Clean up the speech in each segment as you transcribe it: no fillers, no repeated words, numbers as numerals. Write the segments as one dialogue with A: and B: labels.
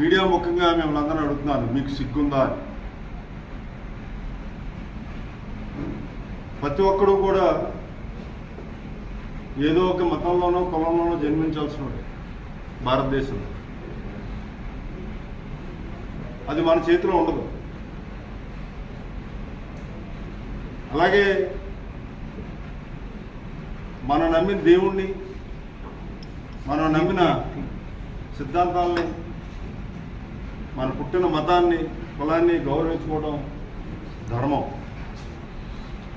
A: Media ముఖ్యంగా మిమ్మల్ని అందరూ అడుగుతున్నాను, మీకు సిగ్గుందా అని. ప్రతి ఒక్కడు కూడా ఏదో ఒక మతంలోనో కులంలోనో జన్మించాల్సిన భారతదేశంలో. అది మన చేతిలో ఉండదు. అలాగే మనం నమ్మిన దేవుణ్ణి, మనం నమ్మిన సిద్ధాంతాలని, మన పుట్టిన మతాన్ని, కులాన్ని గౌరవించుకోవడం ధర్మం.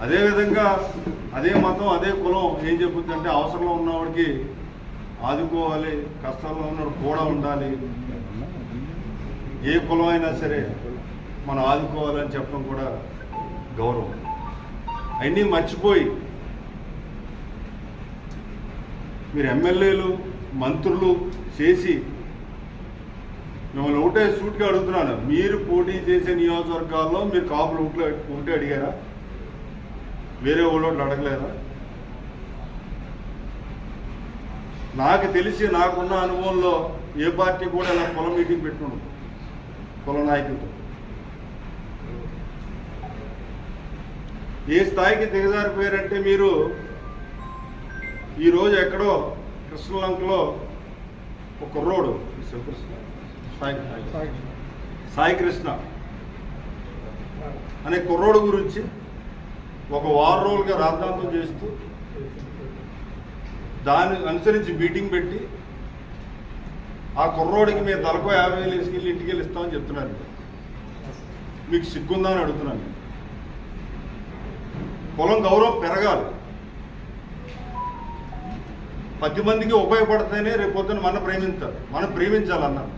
A: అదేవిధంగా అదే మతం, అదే కులం ఏం చెబుతుందంటే అవసరంలో ఉన్నవాడికి ఆదుకోవాలి, కష్టాల్లో ఉన్నవాడు కూడా ఉండాలి, ఏ కులం అయినా సరే మనం ఆదుకోవాలని చెప్పడం కూడా గౌరవం. అవన్నీ మర్చిపోయి మీరు ఎమ్మెల్యేలు, మంత్రులు చేసి మిమ్మల్ని ఒకటే సూట్గా అడుగుతున్నాను, మీరు పోటీ చేసే నియోజకవర్గాల్లో మీరు కాపులు ఒకటే అడిగారా? వేరే వాళ్ళు అడగలేదా? నాకు తెలిసి నాకున్న అనుభవంలో ఏ పార్టీ కూడా ఇలా కుల మీటింగ్ పెట్టుకున్నాం, కుల నాయకులతో. ఏ స్థాయికి దిగజారిపోయారంటే మీరు ఈరోజు ఎక్కడో కృష్ణలంకలో ఒక కుర్రోడు సాయి కృష్ణ అనే కుర్రోడు గురించి ఒక వారం రోజులుగా రాద్ధాంతం చేస్తూ దాన్ని అనుసరించి మీటింగ్ పెట్టి ఆ కుర్రోడికి మీరు తలకు 50,000 వేసుకెళ్ళి ఇంటికి వెళ్ళి ఇస్తామని చెప్తున్నారు. మీకు సిగ్గుందా అని అడుగుతున్నాను. కులం గౌరవం పెరగాలి, 10 మందికి ఉపయోగపడితేనే రేపు పొద్దున్న మనం ప్రేమించాలి, మనం ప్రేమించాలన్నారు.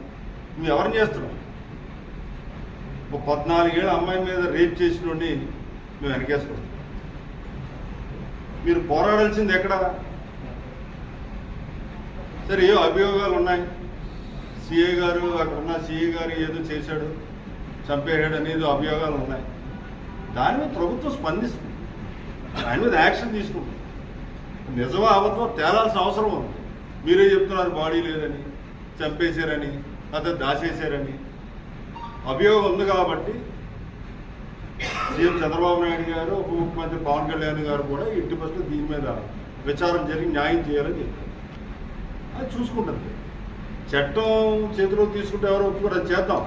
A: నువ్వు ఎవరిని చేస్తున్నావు? ఒక 14 ఏళ్ళ అమ్మాయి మీద రేప్ చేసినోడిని నువ్వు వెనకేసుకుంటావు. మీరు పోరాడాల్సింది ఎక్కడ? సరే, ఏ అభియోగాలు ఉన్నాయి, సిఏ గారు అక్కడ ఉన్న సిఏ గారు ఏదో చేశాడు, చంపేశాడు అనేది అభియోగాలు ఉన్నాయి. దాని మీద ప్రభుత్వం స్పందిస్తుంది, దాని మీద యాక్షన్ తీసుకుంటుంది. నిజమా అబద్ధం తేలాల్సిన అవసరం ఉంది. మీరే చెప్తున్నారు బాడీ లేదని, చంపేశారని, అతను దాచేశారని. అభియోగం ఉంది కాబట్టి సీఎం చంద్రబాబు నాయుడు గారు, ఉప ముఖ్యమంత్రి పవన్ కళ్యాణ్ గారు కూడా ఇంటి బస్సులో దీని మీద విచారణ జరిగి న్యాయం చేయాలని చెప్పారు. అది చూసుకుంటుంది. చట్టం చేతిలో తీసుకుంటే ఎవరో ఒప్పుకోరు, అది చేద్దాం.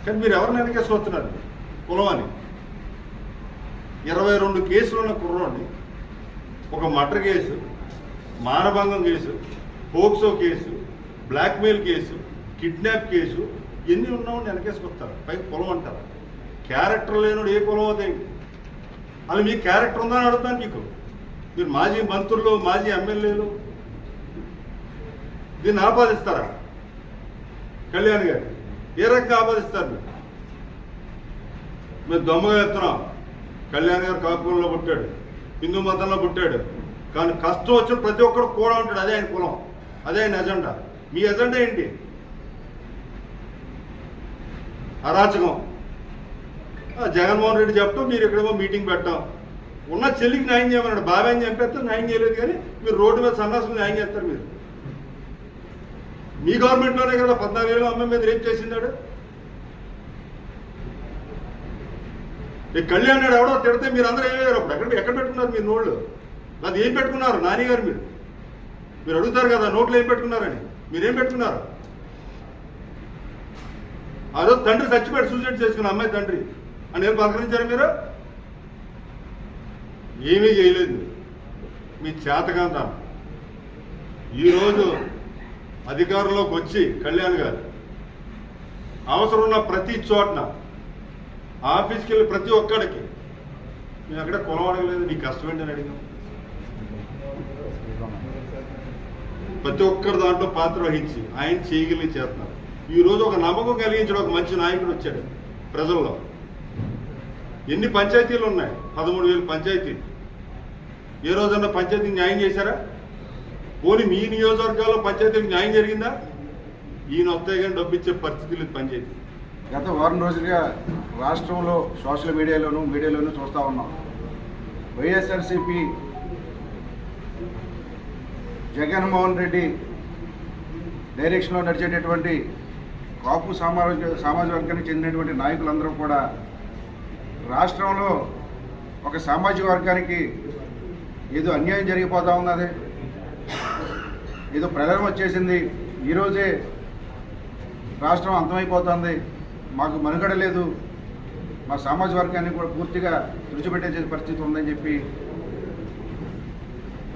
A: కానీ మీరు ఎవరిని వెనకేసుకొస్తున్నారు? కులం అని 22 కేసులు ఉన్న కుర్రోడిని, ఒక మర్డర్ కేసు, మానభంగం case, POCSO case, blackmail case, kidnap case, ఎన్ని ఉన్నామని వెనకేసుకొస్తారు. పైకి కులం అంటారు. క్యారెక్టర్ లేనుడు ఏ కులం అవుతాయి? అలా మీకు క్యారెక్టర్ ఉందని అడుగుతాను. మీకు మీరు మాజీ మంత్రులు, మాజీ ఎమ్మెల్యేలు దీన్ని ఆపాదిస్తారా? కళ్యాణ్ గారు ఏ రకంగా ఆపాదిస్తారు? మీరు దొమ్మగా ఎత్తున్నాం. కళ్యాణ్ గారు కాపురంలో పుట్టాడు, హిందూ మతంలో పుట్టాడు, కానీ కష్టం వచ్చిన ప్రతి ఒక్కరు కూడా ఉంటాడు. అదే ఆయన కులం, అదే ఆయన ఎజెండా. మీ ఎజెండా ఏంటి? అరాచకం. జగన్మోహన్ రెడ్డి చెప్పడం, మీరు ఎక్కడేమో మీటింగ్ పెట్టాం. ఉన్న చెల్లికి న్యాయం చేయమన్నాడు. బాబాయ్ చంపేస్తారు, న్యాయం చేయలేదు. కానీ మీరు రోడ్డు మీద సన్నాసులు న్యాయం చేస్తారు. మీరు మీ గవర్నమెంట్లోనే కదా 14 ఏళ్ళు అమ్మాయి మీద రేప్ చేసిందాడు. కళ్యాణ్ నాడు ఎవడో తిడితే మీరు అందరూ ఏమయ్యారు? అప్పుడు ఎక్కడ పెట్టుకున్నారు మీరు నోళ్ళు? అది ఏం పెట్టుకున్నారు? నాని గారు మీరు అడుగుతారు కదా నోట్లు ఏం పెట్టుకున్నారని. మీరేం పెట్టుకున్నారు? ఆ రోజు తండ్రి చచ్చిపోయాడు, సూసైడ్ చేసుకున్న అమ్మాయి తండ్రి అని ఏం పలకరించారు? మీరు ఏమీ చేయలేదు. మీ చేతకాంతం. ఈరోజు అధికారంలోకి వచ్చి కళ్యాణ్ గారు అవసరం ఉన్న ప్రతి చోటన ఆఫీస్కి వెళ్ళి ప్రతి ఒక్కడికి మేము అక్కడ కులం అడగలేదు, నీ కష్టం ఏంటని అడిగాం. ప్రతి ఒక్కరు దాంట్లో పాత్ర వహించి ఆయన చేయగలిగి చేస్తున్నారు. ఈరోజు ఒక నమ్మకం కలిగించడం, ఒక మంచి నాయకుడు వచ్చాడు ప్రజల్లో. ఎన్ని పంచాయతీలు ఉన్నాయి? 13,000 పంచాయతీలు. ఏ రోజన్నా పంచాయతీకి న్యాయం చేశారా? పోనీ మీ నియోజకవర్గాల్లో పంచాయతీకి న్యాయం జరిగిందా? ఈయన వస్తే కానీ డబ్బు ఇచ్చే పరిస్థితి లేదు పంచాయతీ.
B: గత వారం రోజులుగా రాష్ట్రంలో సోషల్ మీడియాలోనూ చూస్తూ ఉన్నాం. వైఎస్ఆర్సీపీ జగన్మోహన్ రెడ్డి డైరెక్షన్లో నడిచేటటువంటి కాపు సామాజిక వర్గానికి చెందినటువంటి నాయకులందరూ కూడా రాష్ట్రంలో ఒక సామాజిక వర్గానికి ఏదో అన్యాయం జరిగిపోతూ ఉన్నది, ఏదో ప్రళయం వచ్చేసింది, ఈరోజే రాష్ట్రం అంతమైపోతుంది, మాకు మనుగడ లేదు, మా సామాజిక వర్గాన్ని కూడా పూర్తిగా తుడిచిపెట్టే పరిస్థితి ఉందని చెప్పి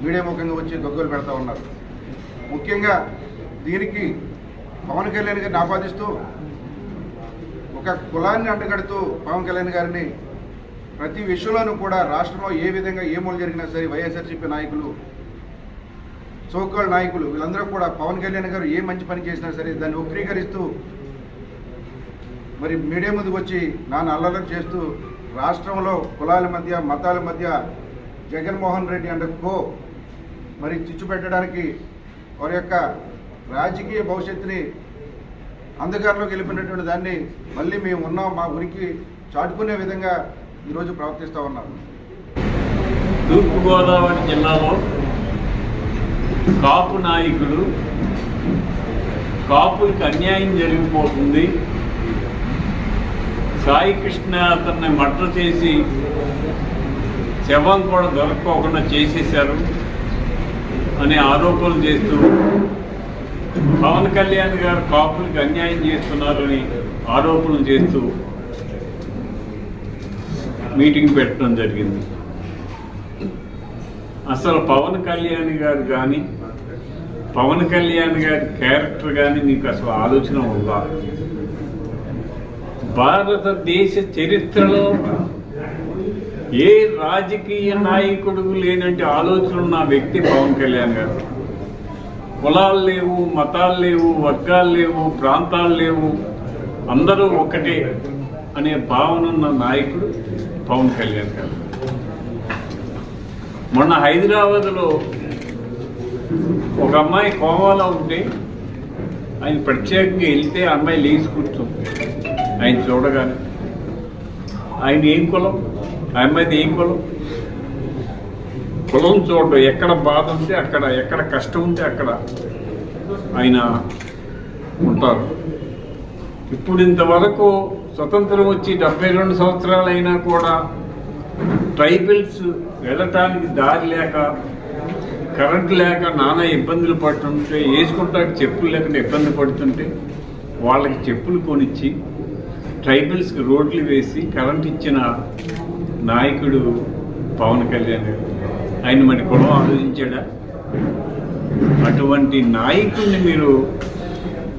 B: మీడియా ముఖంగా వచ్చి గొగ్గలు పెడతా ఉన్నారు. ముఖ్యంగా దీనికి పవన్ కళ్యాణ్ గారిని ఆపాదిస్తూ ఒక కులాన్ని అంటగడుతూ పవన్ కళ్యాణ్ గారిని ప్రతి విషయంలోనూ కూడా రాష్ట్రంలో ఏ విధంగా ఏ మూల జరిగినా సరే వైఎస్ఆర్సీపీ నాయకులు, సోకాల్ నాయకులు వీళ్ళందరూ కూడా పవన్ కళ్యాణ్ గారు ఏ మంచి పని చేసినా సరే దాన్ని వక్రీకరిస్తూ మరి మీడియా ముందుకు వచ్చి నాన్న అల్లర్లు చేస్తూ రాష్ట్రంలో కులాల మధ్య మతాల మధ్య జగన్మోహన్ రెడ్డి అండ్ కో మరి చిచ్చు పెట్టడానికి వారి యొక్క రాజకీయ భవిష్యత్తుని అంధకారంలోకి వెళ్ళిపోయినటువంటి దాన్ని మళ్ళీ మేము ఉన్నాం మా ఉనికి చాటుకునే విధంగా ఈరోజు ప్రవర్తిస్తూ ఉన్నారు.
C: తూర్పుగోదావరి జిల్లాలో కాపు నాయకులు కాపులకు అన్యాయం జరిగిపోతుంది, సాయి కృష్ణ అతన్ని మర్డర్ చేసి శవం కూడా దొరక్కోకుండా చేసేశారు అనే ఆరోపణలు చేస్తూ పవన్ కళ్యాణ్ గారు కాపులకు అన్యాయం చేస్తున్నారని ఆరోపణలు చేస్తూ మీటింగ్ పెట్టడం జరిగింది. అసలు పవన్ కళ్యాణ్ గారు కానీ పవన్ కళ్యాణ్ గారి క్యారెక్టర్ కానీ మీకు అసలు ఆలోచన ఉందా? భారతదేశ చరిత్రలో ఏ రాజకీయ నాయకుడు లేనంటే ఆలోచన ఉన్న వ్యక్తి పవన్ కళ్యాణ్ గారు. కులాలు లేవు, మతాలు లేవు, వర్గాలు లేవు, ప్రాంతాలు లేవు, అందరూ ఒక్కటే అనే భావన ఉన్న నాయకుడు పవన్ కళ్యాణ్ గారు. మొన్న హైదరాబాద్లో ఒక అమ్మాయి కోమాలో ఉంటే ఆయన ప్రత్యేకంగా వెళ్తే ఆ అమ్మాయి లేచి కూర్చుంది. ఆయన చూడగానే ఆయన ఏం కులం, ఆ అమ్మాయిది ఏం కులం, కులం చూడడం, ఎక్కడ బాధ ఉంటే అక్కడ, ఎక్కడ కష్టం ఉంటే అక్కడ ఆయన ఉంటారు. ఇప్పుడు ఇంతవరకు స్వతంత్రం వచ్చి 72 సంవత్సరాలైనా కూడా ట్రైబల్స్ వెళ్ళటానికి దారి లేక, కరెంట్ లేక నానా ఇబ్బందులు పడుతుంటే, వేసుకుంటానికి చెప్పులు లేకుండా ఇబ్బంది పడుతుంటే వాళ్ళకి చెప్పులు కొనిచ్చి ట్రైబల్స్కి రోడ్లు వేసి కరెంట్ ఇచ్చిన నాయకుడు పవన్ కళ్యాణ్. ఆయన మరి కులం ఆలోచించాడా? అటువంటి నాయకుడిని మీరు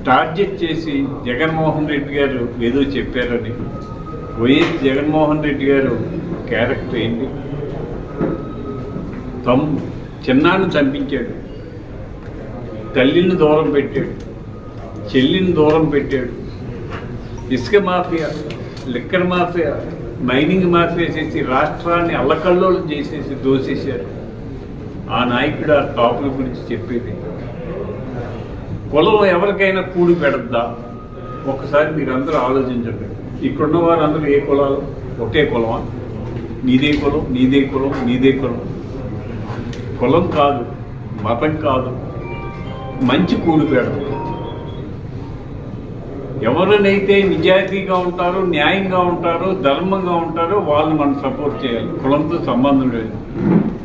C: టార్గెట్ చేసి జగన్మోహన్ రెడ్డి గారు ఏదో చెప్పారని. వైఎస్ జగన్మోహన్ రెడ్డి గారు క్యారెక్టర్ ఏంటి? చిన్నాన్ని చంపించాడు, తల్లిని దూరం పెట్టాడు, చెల్లిని దూరం పెట్టాడు, ఇసుక mafia, liquor mafia, mining mafia చేసి రాష్ట్రాన్ని అల్లకల్లోలం చేసేసి దోసేశారు. ఆ నాయకుడు ఆ కాపుల గురించి చెప్పేది. కులం ఎవరికైనా కూడి పెడద్దా? ఒక్కసారి మీరందరూ ఆలోచించండి. ఇక్కడున్న వారందరూ ఏ కులాలు? ఒకే కులమా? నీదే కులం, నీదే కులం, నీదే కులం. కులం కాదు, మతం కాదు, మంచి కూడి పెడదు. ఎవరినైతే నిజాయితీగా ఉంటారో, న్యాయంగా ఉంటారో, ధర్మంగా ఉంటారో వాళ్ళని మనం సపోర్ట్ చేయాలి. కులంతో సంబంధం లేదు.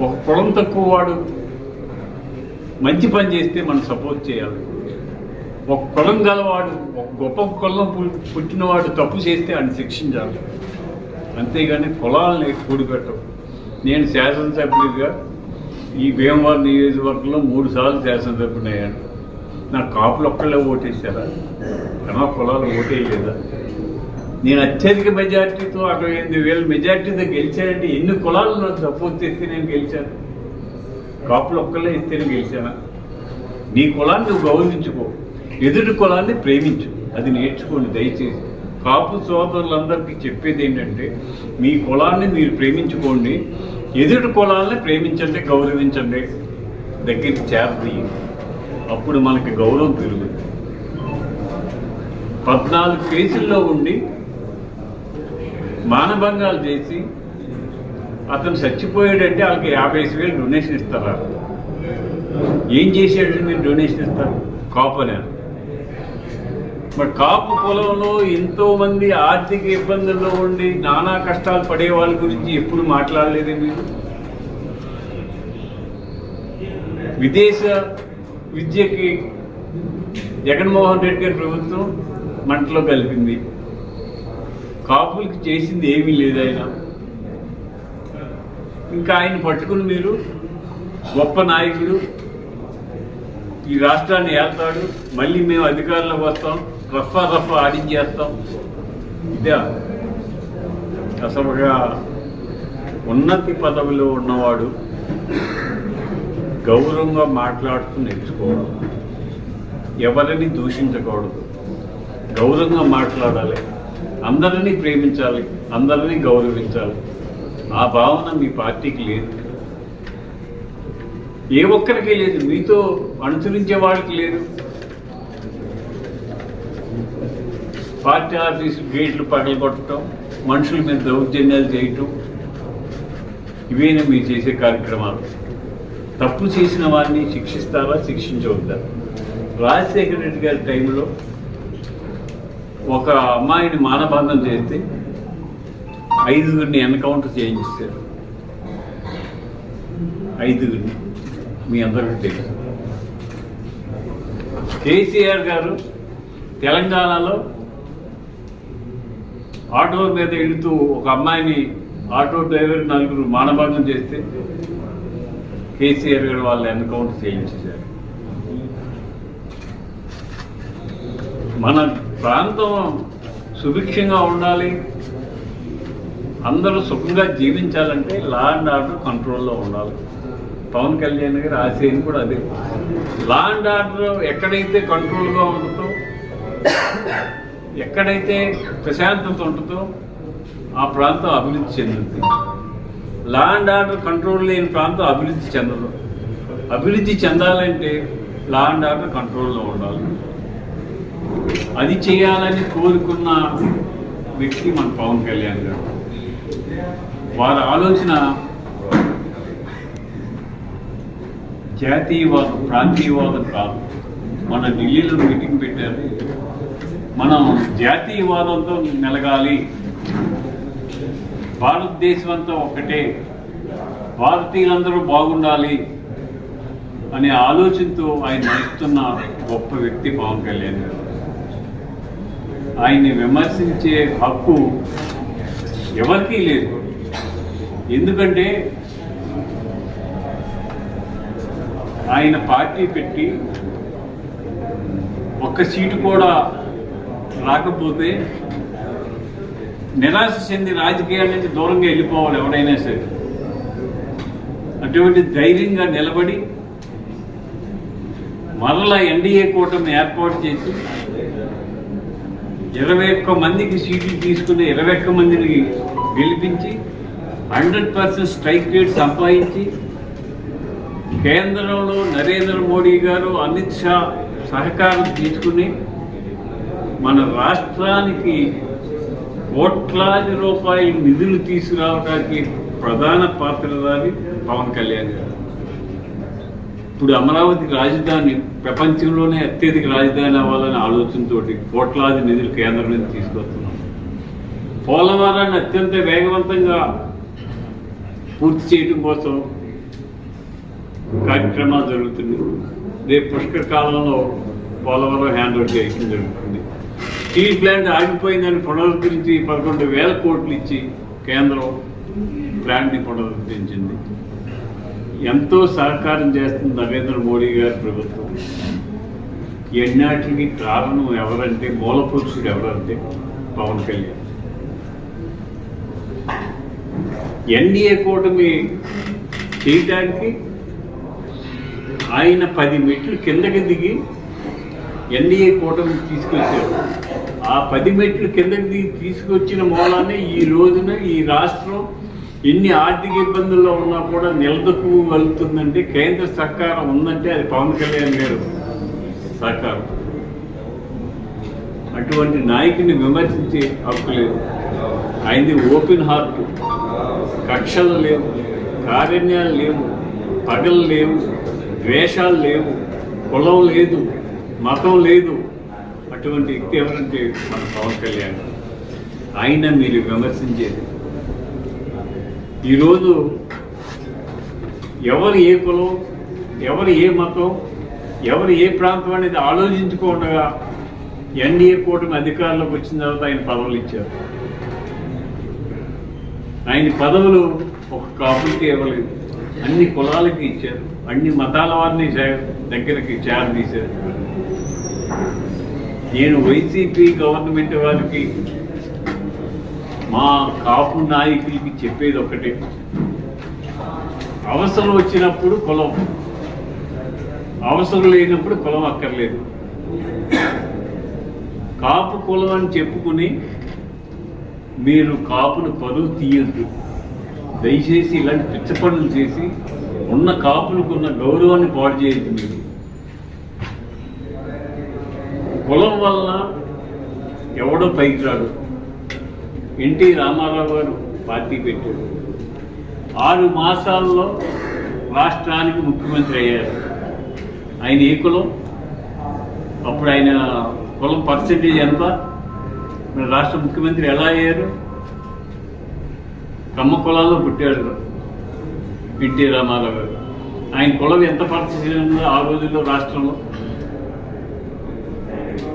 C: ఒక కులం తక్కువ వాడు మంచి పని చేస్తే మనం సపోర్ట్ చేయాలి. ఒక కులం గలవాడు, ఒక గొప్ప కులం పుట్టినవాడు తప్పు చేస్తే ఆయన శిక్షించాలి. అంతేగాని కులాలని కూడిపెట్టవు. నేను శాసనసభ్యుడిగా ఈ భీమవరం నియోజకవర్గంలో 3 సార్లు శాసనసభ్యుని అయ్యాను. నాకు కాపులు ఒక్కళ్ళే ఓటేశారా? కన్నా కులాలు ఓటేయలేదా? నేను అత్యధిక మెజార్టీతో 68,000 మెజార్టీతో గెలిచానంటే ఎన్ని కులాలు నాకు సపోర్ట్ చేస్తే నేను గెలిచాను? కాపులు ఒక్కళ్ళే ఇస్తేనే గెలిచానా? నీ కులాన్ని నువ్వు గౌరవించుకో, ఎదుటి కులాన్ని ప్రేమించు, అది నేర్చుకోండి దయచేసి. కాపు సోదరులందరికీ చెప్పేది ఏంటంటే, మీ కులాన్ని మీరు ప్రేమించుకోండి, ఎదుటి కులాలని ప్రేమించండి, గౌరవించండి, దగ్గరికి చేరదీయండి. అప్పుడు మనకి గౌరవం పెరుగుతుంది. 14 కేసుల్లో ఉండి మానభంగాలు చేసి అతను చచ్చిపోయాడంటే వాళ్ళకి 55,000 డొనేషన్ ఇస్తారా? ఏం చేసాడంటే మీరు డొనేషన్ ఇస్తారు? కాపనే మరి కాపు కులంలో ఎంతో మంది ఆర్థిక ఇబ్బందుల్లో ఉండి నానా కష్టాలు పడే వాళ్ళ గురించి ఎప్పుడు మాట్లాడలేదు మీరు. విదేశ విద్యకి జగన్మోహన్ రెడ్డి గారి ప్రభుత్వం మంటలో కలిపింది. కాపులకి చేసింది ఏమీ లేదు ఆయన. ఇంకా ఆయన పట్టుకుని మీరు గొప్ప నాయకుడు, ఈ రాష్ట్రాన్ని ఏళ్తాడు, మళ్ళీ మేము అధికారంలోకి వస్తాం, రఫా ఆడించేస్తాం. ఇదే అసలుగా ఉన్నతి పదవిలో ఉన్నవాడు గౌరవంగా మాట్లాడుతూ నేర్చుకోవడం, ఎవరిని దూషించకూడదు, గౌరవంగా మాట్లాడాలి, అందరినీ ప్రేమించాలి, అందరినీ గౌరవించాలి. ఆ భావన మీ పార్టీకి లేదు, ఏ ఒక్కరికి లేదు, మీతో అనుసరించే వాళ్ళకి లేదు. పార్టీ ఆఫీసు గేట్లు పగలగొట్టడం, మనుషుల మీద దౌర్జన్యాలు చేయటం, ఇవేనా మీరు చేసే కార్యక్రమాలు? తప్పు చేసిన వారిని శిక్షిస్తారా, శిక్షించవద్దా? రాజశేఖర రెడ్డి గారి టైంలో ఒక అమ్మాయిని మానభంగం చేస్తే 5గురిని ఎన్కౌంటర్ చేయించారు. 5గురిని మీ అందరికీ తెలుసు. కేసీఆర్ గారు తెలంగాణలో ఆటో మీద వెళుతూ ఒక అమ్మాయిని, ఆటో డ్రైవర్ 4 మానభంగం చేస్తే కేసీఆర్ గారు వాళ్ళు ఎన్కౌంటర్ చేయించారు. మన ప్రాంతం సుభిక్షంగా ఉండాలి, అందరూ సుఖంగా జీవించాలంటే లా అండ్ ఆర్డర్ కంట్రోల్లో ఉండాలి. పవన్ కళ్యాణ్ గారు ఆశయం కూడా అదే. లా అండ్ ఆర్డర్ ఎక్కడైతే కంట్రోల్గా ఉంటుందో, ఎక్కడైతే ప్రశాంతత ఉంటుందో ఆ ప్రాంతం అభివృద్ధి చెందుతుంది. లా అండ్ ఆర్డర్ కంట్రోల్ లేని ప్రాంతం అభివృద్ధి చెందదు. అభివృద్ధి చెందాలంటే లా అండ్ ఆర్డర్ కంట్రోల్లో ఉండాలి. అది చేయాలని కోరుకున్న వ్యక్తి మన పవన్ కళ్యాణ్ గారు. వారి ఆలోచన జాతీయవాదం, ప్రాంతీయవాదం కాదు. మన ఢిల్లీలో మీటింగ్ పెట్టారు, మనం జాతీయవాదంతో మెలగాలి, భారతదేశం అంతా ఒకటే, భారతీయులందరూ బాగుండాలి అనే ఆలోచనతో ఆయన నడుస్తున్న గొప్ప వ్యక్తి పవన్ కళ్యాణ్ గారు. ఆయన్ని విమర్శించే హక్కు ఎవరికీ లేదు. ఎందుకంటే ఆయన పార్టీ పెట్టి ఒక్క సీటు కూడా రాకపోతే నిరాశ చెంది రాజకీయాల నుంచి దూరంగా వెళ్ళిపోవాలి ఎవరైనా సరే. అటువంటి ధైర్యంగా నిలబడి మరలా ఎన్డీఏ కూటమి ఏర్పాటు చేసి 21 మందికి సీట్లు తీసుకుని 21 మందిని గెలిపించి 100% స్ట్రైక్ రేట్ సంపాదించి కేంద్రంలో నరేంద్ర మోడీ గారు, అమిత్ షా సహకారం తీసుకుని మన రాష్ట్రానికి కోట్లాది రూపాయల నిధులు తీసుకురావడానికి ప్రధాన పాత్రధారి పవన్ కళ్యాణ్ గారు. ఇప్పుడు అమరావతి రాజధాని ప్రపంచంలోనే అత్యధిక రాజధాని అవ్వాలనే ఆలోచనతో కోట్లాది నిధులు కేంద్రం నుంచి తీసుకొస్తున్నాం. పోలవరాన్ని అత్యంత వేగవంతంగా పూర్తి చేయడం కోసం కార్యక్రమాలు జరుగుతుంది. రేపు పుష్కర కాలంలో పోలవరం హ్యాండ్ ఓవర్ చేయడం జరుగుతుంది. స్టీల్ ప్లాంట్ ఆగిపోయిందని పునరుద్ధరించి 11,000 కోట్లు ఇచ్చి కేంద్రం ప్లాంట్ని పునరుద్ధరించింది. ఎంతో సహకారం చేస్తుంది నరేంద్ర మోడీ గారి ప్రభుత్వం. ఎన్నాటికి కారణం ఎవరంటే, మూల పురుషుడు ఎవరంటే పవన్ కళ్యాణ్. ఎన్డీఏ కూటమి చేయడానికి ఆయన 10 మెట్లు కిందకి దిగి ఎన్డీఏ కూటమి తీసుకొచ్చారు. ఆ 10 మెట్లు కిందకి దిగి తీసుకొచ్చిన మూలాన్ని ఈ రోజున ఈ రాష్ట్రం ఎన్ని ఆర్థిక ఇబ్బందుల్లో ఉన్నా కూడా నిలదొక్కుగలుగుతుందంటే, కేంద్ర సహకారం ఉందంటే అది పవన్ కళ్యాణ్ గారు సహకారం. అటువంటి నాయకుని విమర్శించే హక్కు లేదు. ఆయనది ఓపెన్ హార్ట్. కక్షలు లేవు, కారణ్యాలు లేవు, పగలు లేవు, ద్వేషాలు లేవు, కులం లేదు, మతం లేదు. అటువంటి వ్యక్తి ఎవరంటే మన పవన్ కళ్యాణ్. ఆయన మీరు విమర్శించేది ఈరోజు ఎవరు ఏ కులం, ఎవరు ఏ మతం, ఎవరు ఏ ప్రాంతం అనేది ఆలోచించుకోకుండా ఎన్డీఏ కూటమి అధికారంలోకి వచ్చిన తర్వాత ఆయన పదవులు ఇచ్చారు. ఆయన పదవులు ఒక కాపులకి ఇవ్వలేదు, అన్ని కులాలకి ఇచ్చారు, అన్ని మతాల వారిని దగ్గరికి చేరదీశారు. నేను వైసీపీ గవర్నమెంట్ వారికి, మా కాపు నాయకులకి చెప్పేది ఒకటే, అవసరం వచ్చినప్పుడు కులం, అవసరం లేనప్పుడు కులం అక్కర్లేదు. కాపు కులం అని చెప్పుకుని మీరు కాపును పరువు తీయద్దు. దయచేసి ఇలాంటి పిచ్చ పనులు చేసి ఉన్న కాపులకు ఉన్న గౌరవాన్ని పాడు చేయొద్దు. మీరు కులం వల్ల ఎవడో పైకి రాడు. ఎన్టీ రామారావు గారు పార్టీ పెట్టాడు, 6 మాసాల్లో రాష్ట్రానికి ముఖ్యమంత్రి అయ్యారు. ఆయన ఏ కులం? అప్పుడు ఆయన కులం పర్సెంటేజ్ ఎంత? మరి రాష్ట్ర ముఖ్యమంత్రి ఎలా అయ్యారు? కమ్మ కులాల్లో పుట్టాడు ఎన్టీ రామారావు గారు. ఆయన కులం ఎంత పర్సెంటేజ్ ఉందో ఆ రోజుల్లో రాష్ట్రంలో?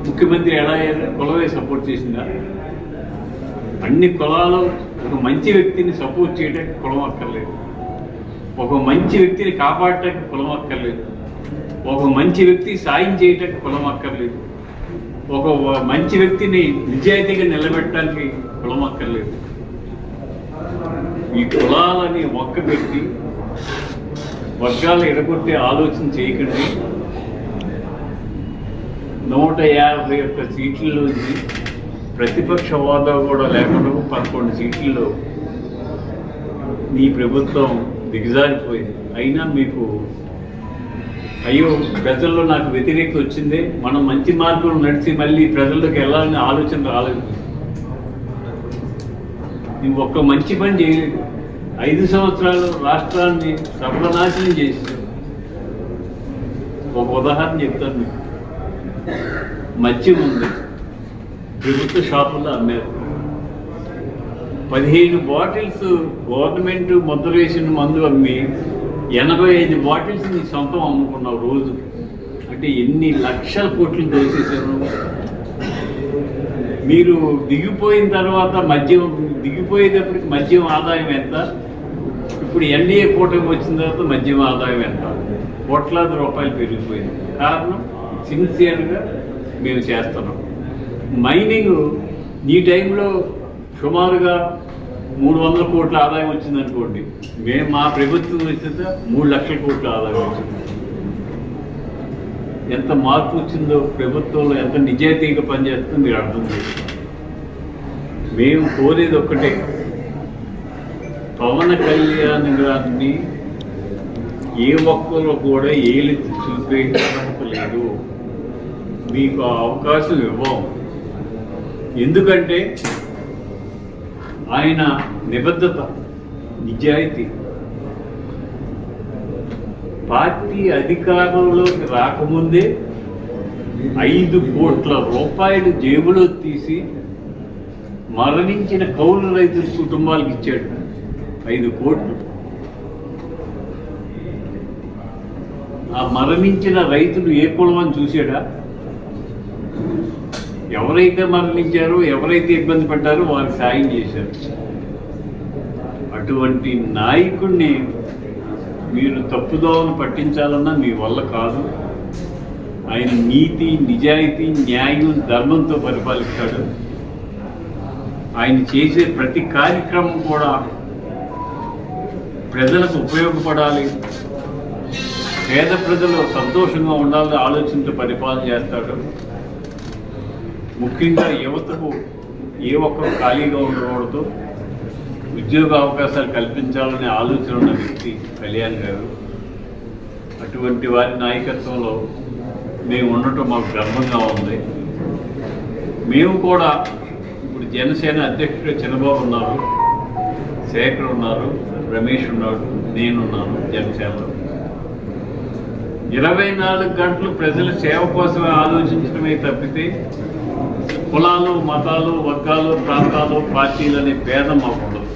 C: ముఖ్యమంత్రి ఎలా అయ్యారు? కులమే సపోర్ట్ చేసిందా? అన్ని కులాలు ఒక మంచి వ్యక్తిని సపోర్ట్ చేయడానికి కులం అక్కర్లేదు, ఒక మంచి వ్యక్తిని కాపాడటానికి కులం అక్కర్లేదు, ఒక మంచి వ్యక్తి సాయం చేయటానికి కులం అక్కర్లేదు, ఒక మంచి వ్యక్తిని నిజాయితీగా నిలబెట్టడానికి కులం అక్కర్లేదు. ఈ కులాలని ఒక్కబెట్టి వర్గాలు ఎడగొట్టే ఆలోచన చేయకండి. 151 సీట్లలోంచి ప్రతిపక్ష హోదా కూడా లేకుండా 11 సీట్లలో మీ ప్రభుత్వం దిగజారిపోయింది. అయినా మీకు అయ్యో ప్రజల్లో నాకు వ్యతిరేకత వచ్చిందే, మనం మంచి మార్గంలో నడిచి మళ్ళీ ప్రజల్లోకి వెళ్ళాలని ఆలోచన రాలేదు. నువ్వు ఒక్క మంచి పని చేయలేదు. 5 సంవత్సరాలు రాష్ట్రాన్ని సర్వనాశనం చేసి. ఒక ఉదాహరణ చెప్తాను మీకు. మద్యం ఉంది, ప్రభుత్వ షాపుల్లో అమ్మారు. 15 బాటిల్స్ గవర్నమెంట్ ముద్ర వేసిన మందు అమ్మి 85 బాటిల్స్ నీ సొంతం అమ్ముకున్నావు రోజు. అంటే ఎన్ని లక్షల కోట్లు దోచేశారు. మీరు దిగిపోయిన తర్వాత మద్యం దిగిపోయేటప్పటికి మద్యం ఆదాయం ఎంత? ఇప్పుడు ఎన్డీఏ కూటమి వచ్చిన తర్వాత మద్యం ఆదాయం ఎంత? కోట్లాది రూపాయలు పెరిగిపోయింది. కారణం సిన్సియర్గా మేము చేస్తున్నాం. మైనింగ్ ఈ టైంలో సుమారుగా 300 కోట్ల ఆదాయం వచ్చిందనుకోండి, మేము మా ప్రభుత్వం వచ్చిందా 3 లక్షల కోట్ల ఆదాయం వచ్చింది. ఎంత మార్పు వచ్చిందో ప్రభుత్వంలో, ఎంత నిజాయితీగా పనిచేస్తుందో మీరు అర్థం చేసుకోండి. మేము కోరేది ఒక్కటే, పవన్ కళ్యాణ్ గారిని ఏ ఒక్కరు కూడా ఏలెత్తి చూపే లేదు. మీకు ఆ అవకాశం ఇవ్వం. ఎందుకంటే ఆయన నిబద్ధత, నిజాయితీ. పార్టీ అధికారంలోకి రాకముందే 5 కోట్ల రూపాయలు జేబులో తీసి మరణించిన కౌలు రైతుల కుటుంబాలకు ఇచ్చాడు. 5 కోట్లు. ఆ మరణించిన రైతులు ఏ కులం అని చూశాడా? ఎవరైతే మరణించారో, ఎవరైతే ఇబ్బంది పడ్డారో వారికి సాయం చేశారు. అటువంటి నాయకుడిని మీరు తప్పుదోవను పట్టించాలన్నా మీ వల్ల కాదు. ఆయన నీతి, నిజాయితీ, న్యాయం, ధర్మంతో పరిపాలిస్తాడు. ఆయన చేసే ప్రతి కార్యక్రమం కూడా ప్రజలకు ఉపయోగపడాలి, పేద ప్రజలు సంతోషంగా ఉండాలని ఆలోచనతో పరిపాలన చేస్తాడు. ముఖ్యంగా యువతకు ఏ ఒక్కరు ఖాళీగా ఉండకూడదు, ఉద్యోగ అవకాశాలు కల్పించాలనే ఆలోచన ఉన్న వ్యక్తి కళ్యాణ్ గారు. అటువంటి వారి నాయకత్వంలో మేము ఉండటం మాకు గర్వంగా ఉంది. మేము కూడా ఇప్పుడు జనసేన అధ్యక్షుడు చంద్రబాబు ఉన్నారు, శేఖర్ ఉన్నారు, రమేష్ ఉన్నాడు, నేనున్నాను జనసేనలో. 24 గంటలు ప్రజల సేవ కోసమే ఆలోచించడమే తప్పితే కులాలు మతాలు వర్గాలు ప్రాంతాలు పార్టీలు అనే భేదం మాకు ఉండదు.